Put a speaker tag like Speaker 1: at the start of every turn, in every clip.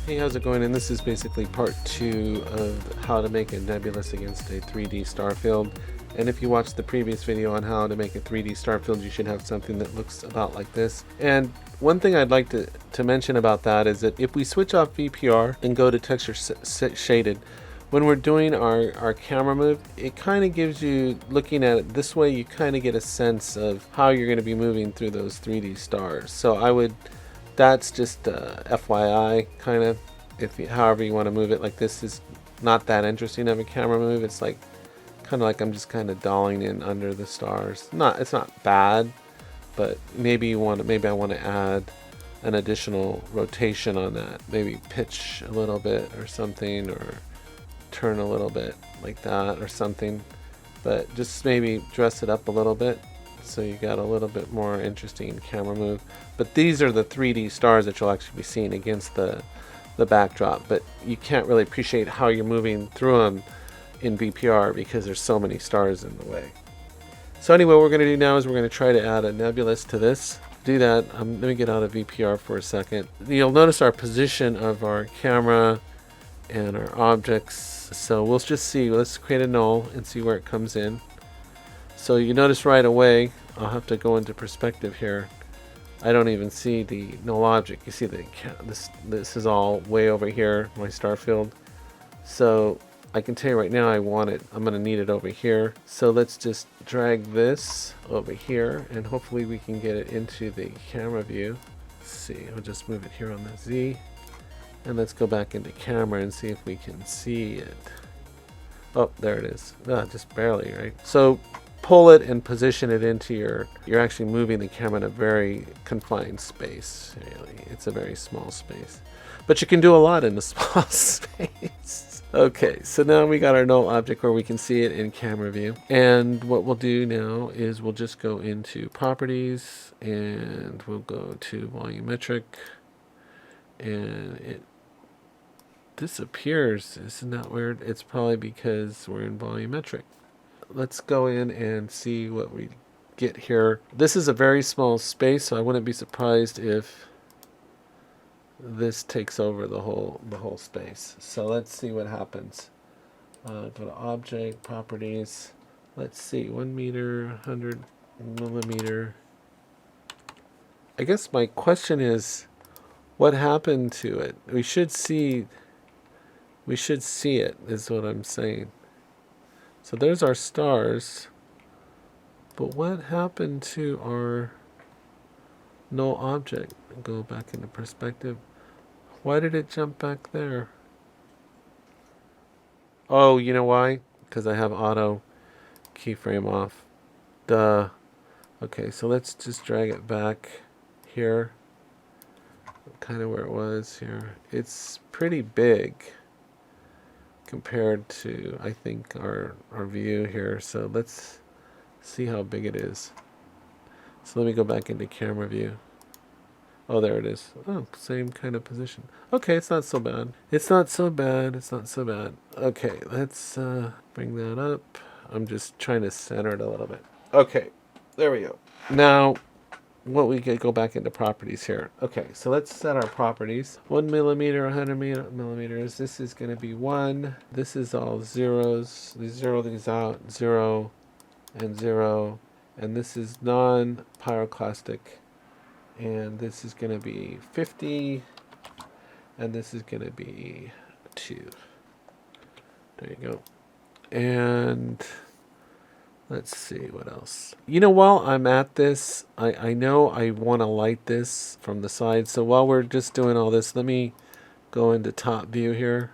Speaker 1: Hey, how's it going? And this is basically part 2 of how to make a nebulous against a 3D star field. And if you watched the previous video on how to make a 3D star field, you should have something that looks about like this. And one thing I'd like to mention about that is that if we switch off VPR and go to texture shaded, when we're doing our camera move, it kind of gives you, looking at it this way, you kind of get a sense of how you're going to be moving through those 3D stars. So that's just FYI, kind of, however you want to move it. Like, this is not that interesting of a camera move. It's like kind of like I'm just kind of dolling in under the stars. It's not bad, but maybe I want to add an additional rotation on that. Maybe pitch a little bit or something, or turn a little bit like that or something. But just maybe dress it up a little bit, so you got a little bit more interesting camera move. But these are the 3D stars that you'll actually be seeing against the backdrop, but you can't really appreciate how you're moving through them in VPR because there's so many stars in the way. So anyway, what we're going to do now is we're going to try to add a nebulous to this. To do that, let me get out of VPR for a second. You'll notice our position of our camera and our objects. So we'll just see, let's create a null and see where it comes in. So you notice right away, I'll have to go into perspective here. I don't even see the null object. You see this is all way over here, my star field. So I can tell you right now, I'm going to need it over here. So let's just drag this over here, and hopefully we can get it into the camera view. Let's see, I'll just move it here on the Z. And let's go back into camera and see if we can see it. Oh, there it is. Just barely, right? So pull it and position it into you're actually moving the camera in a very confined space, really. It's a very small space. But you can do a lot in a small space. Okay, so now we got our null object where we can see it in camera view. And what we'll do now is we'll just go into properties, and we'll go to volumetric, and it disappears. Isn't that weird? It's probably because we're in volumetric. Let's go in and see what we get here. This is a very small space, so I wouldn't be surprised if this takes over the whole space. So let's see what happens. Go to object, properties. Let's see, 1 meter, 100 millimeter. I guess my question is, what happened to it? We should see it, is what I'm saying. So there's our stars, but what happened to our null object? Go back into perspective. Why did it jump back there? Oh, you know why? Because I have auto keyframe off. Duh. Okay, so let's just drag it back here, kind of where it was here. It's pretty big compared to, I think, our view here. So let's see how big it is. So let me go back into camera view. Oh, there it is. Oh, same kind of position. Okay, it's not so bad. It's not so bad. It's not so bad. Okay, let's bring that up. I'm just trying to center it a little bit. Okay, there we go. Now, what we could go back into properties here. Okay, so let's set our properties. 1 millimeter, 100 millimeters. This is going to be 1. This is all zeros. We zero these out. 0 and 0. And this is non-pyroclastic. And this is going to be 50. And this is going to be 2. There you go. And let's see what else. You know, while I'm at this, I know I want to light this from the side. So while we're just doing all this, let me go into top view here.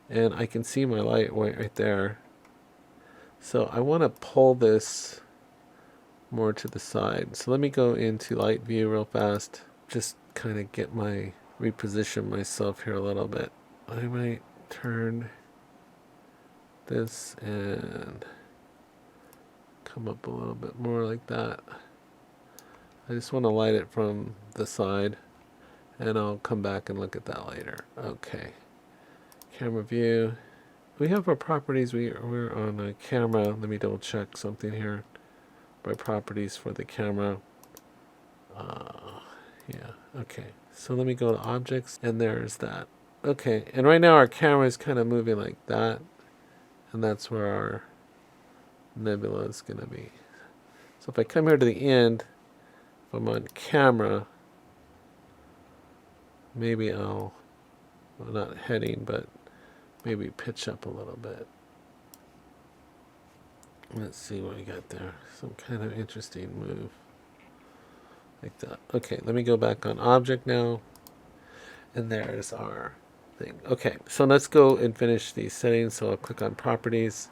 Speaker 1: And I can see my light right there. So I want to pull this more to the side. So let me go into light view real fast. Just kind of reposition myself here a little bit. I might turn this and come up a little bit more like that. I just want to light it from the side, and I'll come back and look at that later. Okay, camera view. We have our properties. We're on a camera. Let me double check something here. My properties for the camera. Yeah, okay. So let me go to objects, and there's that. Okay, and right now our camera is kind of moving like that, and that's where our nebula is going to be. So if I come here to the end, if I'm on camera, maybe I'll, well, not heading, but maybe pitch up a little bit. Let's see what we got there. Some kind of interesting move. Like that. Okay, let me go back on object now. And there's our thing. Okay, so let's go and finish these settings. So I'll click on properties.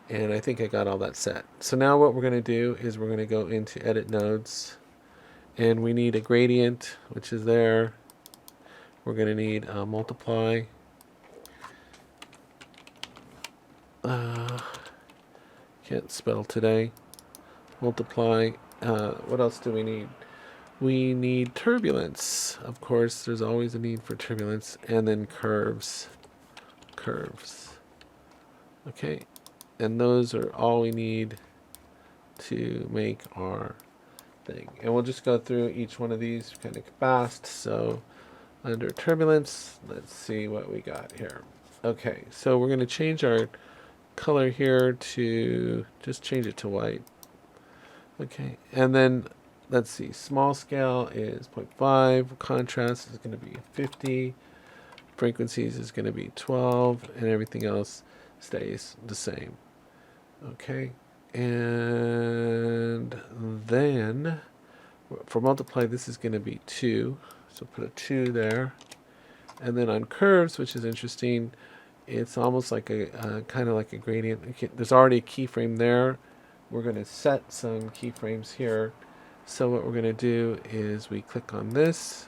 Speaker 1: And I think I got all that set. So now what we're going to do is we're going to go into edit nodes. And we need a gradient, which is there. We're going to need a multiply. Can't spell today. Multiply. What else do we need? We need turbulence. Of course, there's always a need for turbulence. And then curves. Curves. Okay. And those are all we need to make our thing. And we'll just go through each one of these kind of fast. So under turbulence, let's see what we got here. Okay, so we're going to change our color here to, just change it to white. Okay, and then let's see, small scale is 0.5, contrast is going to be 50, frequencies is going to be 12, and everything else stays the same. Okay, and then for multiply, this is going to be 2, so put a 2 there. And then on curves, which is interesting, it's almost like a kind of like a gradient. There's already a keyframe there. We're going to set some keyframes here. So what we're going to do is we click on this,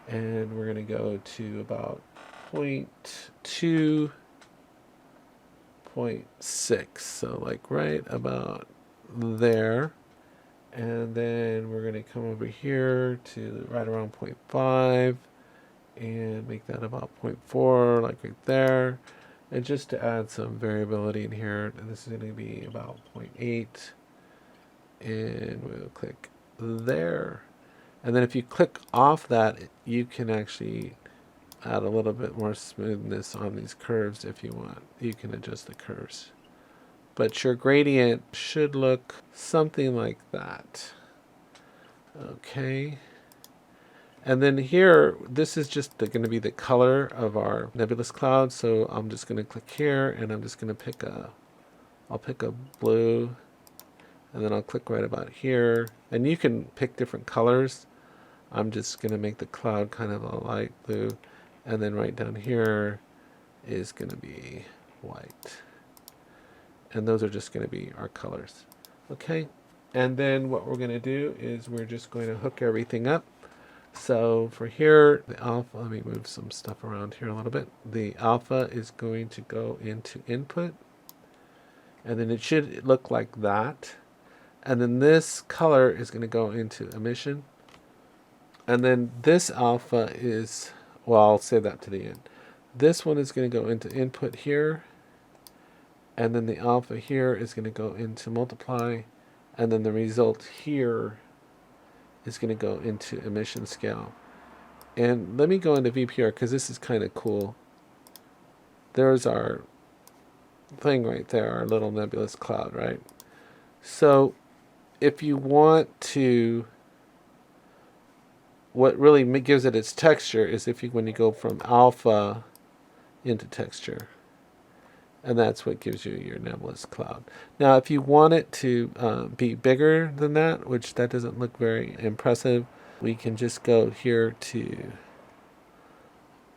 Speaker 1: and we're going to go to about 0.2, 0.6. So like right about there. And then we're going to come over here to right around 0.5 and make that about 0.4, like right there. And just to add some variability in here, and this is going to be about 0.8, and we'll click there. And then if you click off that, you can actually add a little bit more smoothness on these curves if you want. You can adjust the curves. But your gradient should look something like that. Okay. And then here, this is just going to be the color of our nebulous cloud. So I'm just going to click here, and I'm just going to pick I'll pick a blue, and then I'll click right about here. And you can pick different colors. I'm just going to make the cloud kind of a light blue. And then right down here is going to be white. And those are just going to be our colors. Okay. And then what we're going to do is we're just going to hook everything up. So for here, the alpha, let me move some stuff around here a little bit. The alpha is going to go into input. And then it should look like that. And then this color is going to go into emission. And then this alpha is, well, I'll save that to the end. This one is going to go into input here. And then the alpha here is going to go into multiply. And then the result here is going to go into emission scale. And let me go into VPR because this is kind of cool. There's our thing right there, our little nebulous cloud, right? So if you want to, what really gives it its texture is when you go from alpha into texture. And that's what gives you your nebulous cloud. Now, if you want it to be bigger than that, which that doesn't look very impressive, we can just go here to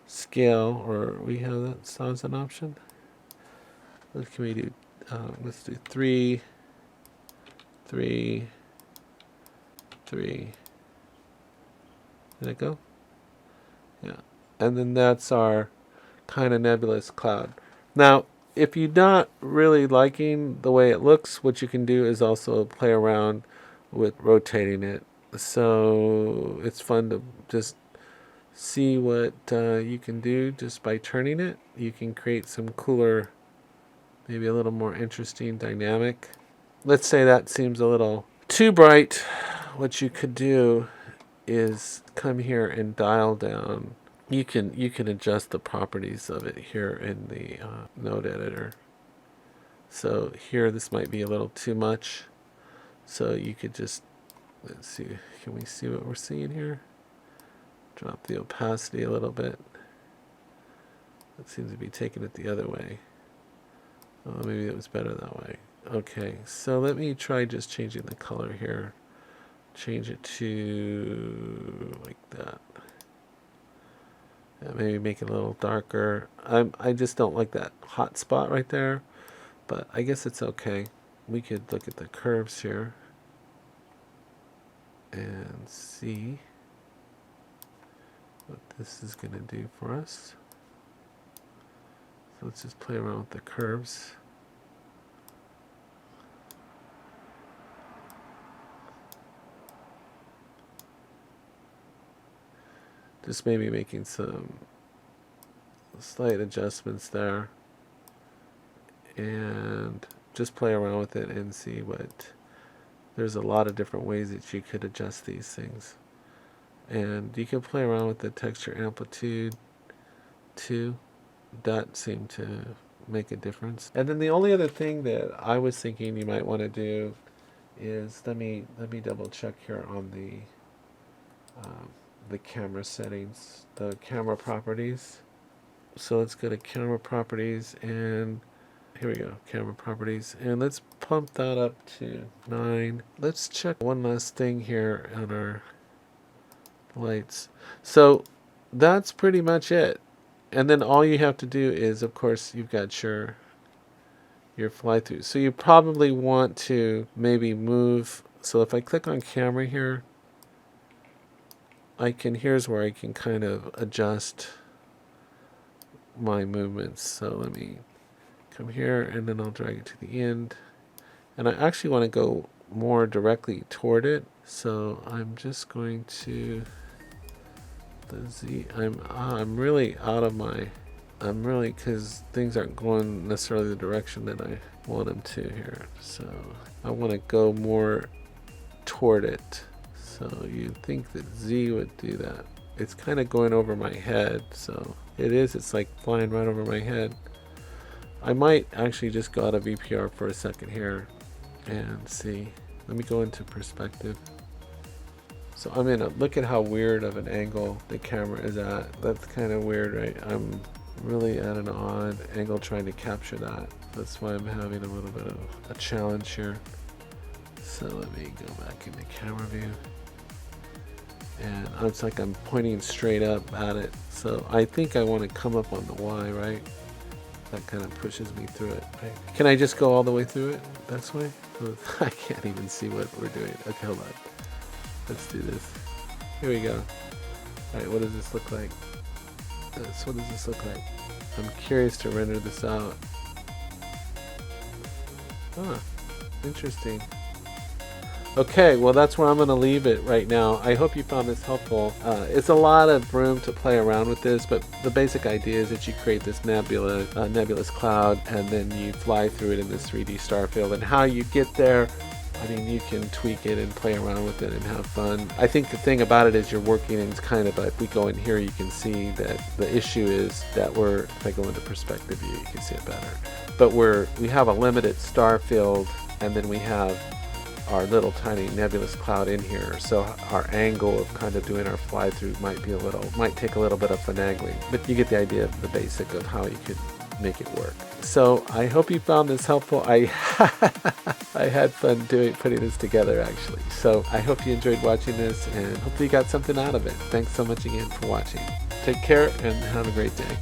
Speaker 1: scale, or we have that as an option. What can we do? Let's do 3, 3, 3. Did it go? Yeah. And then that's our kind of nebulous cloud. Now, if you're not really liking the way it looks, what you can do is also play around with rotating it. So it's fun to just see what you can do just by turning it. You can create some cooler, maybe a little more interesting dynamic. Let's say that seems a little too bright. What you could do is come here and dial down. You can adjust the properties of it here in the node editor. So here this might be a little too much. So you could just, let's see, can we see what we're seeing here? Drop the opacity a little bit. It seems to be taking it the other way. Oh, maybe it was better that way. Okay, so let me try just changing the color here. Change it to like that. Yeah, maybe make it a little darker. I just don't like that hot spot right there, but I guess it's okay. We could look at the curves here and see what this is going to do for us. So let's just play around with the curves. Just maybe making some slight adjustments there, and just play around with it and see what. There's a lot of different ways that you could adjust these things, and you can play around with the texture amplitude too. That seemed to make a difference. And then the only other thing that I was thinking you might want to do is let me double check here on the camera settings, the camera properties. So let's go to camera properties, and here we go, camera properties, and let's pump that up to 9. Let's check one last thing here on our lights. So that's pretty much it. And then all you have to do is, of course, you've got your fly through. So you probably want to maybe move. So if I click on camera here, here's where I can kind of adjust my movements. So let me come here, and then I'll drag it to the end. And I actually want to go more directly toward it. So I'm just going to the Z. I'm really out of my. I'm really, because things aren't going necessarily the direction that I want them to here. So I want to go more toward it. So you'd think that Z would do that. It's kind of going over my head, so it is. It's like flying right over my head. I might actually just go out of VPR for a second here and see. Let me go into perspective. So I'm in a, look at how weird of an angle the camera is at. That's kind of weird, right? I'm really at an odd angle trying to capture that. That's why I'm having a little bit of a challenge here. So let me go back into camera view. And it's like I'm pointing straight up at it. So I think I want to come up on the Y, right? That kind of pushes me through it, right? Can I just go all the way through it this way? I can't even see what we're doing. Okay, hold on. Let's do this. Here we go. Alright, what does this look like? So what does this look like? I'm curious to render this out. Huh. Interesting. Okay, well that's where I'm going to leave it right now. I hope you found this helpful. It's a lot of room to play around with this, but the basic idea is that you create this nebulous cloud, and then you fly through it in this 3D star field. And how you get there, I mean, you can tweak it and play around with it and have fun. I think the thing about it is you're working in kind of, if we go in here, you can see that the issue is that if I go into perspective view, you can see it better. But we have a limited star field, and then we have our little tiny nebulous cloud in here, so our angle of kind of doing our fly through might take a little bit of finagling, but you get the idea of the basic of how you could make it work. So I hope you found this helpful. I had fun putting this together actually. So I hope you enjoyed watching this, and hopefully you got something out of it. Thanks so much again for watching. Take care and have a great day.